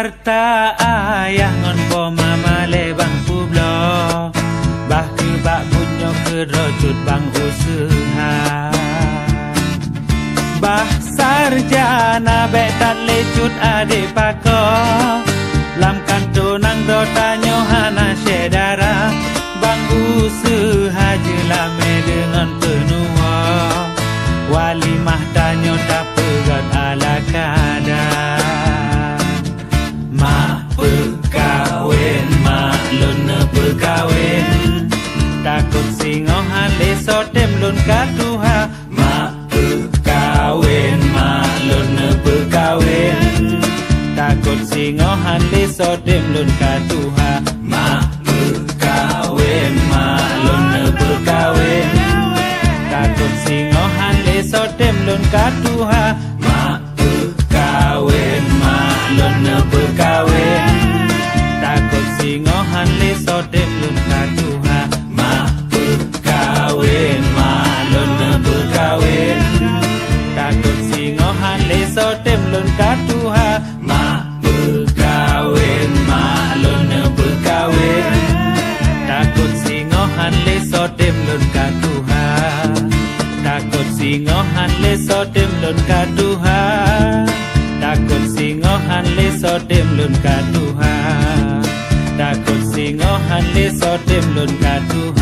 harta ayah ngon po mama le bang publo bah ke bak bunyo ke rojut bang usaha bah sarjana betan lecut ade pako lam kanto nang do tanyo hana sedara bang usaha jelame dengan penua walimah tanyo tak pegat ala kadar mak perkawin mak lun perkawin takut singohan leso tem lun katuha mak perkawin mak lun perkawin takut singohan leso tem lun katuha mak perkawin mak lun perkawin takut singohan leso tem lun katuha mak perkawin mak lun perkawin takut singohan leso tem lun katuha mak perkawin mak lun perkawin takut singohan leso tem lun katuha mak perkawin mak lun perkawin takut singohan leso tem lun katuha takut singohan leso tem lun katuha takut singohan leso tem lun katuha takut singohan leso tem lun katuha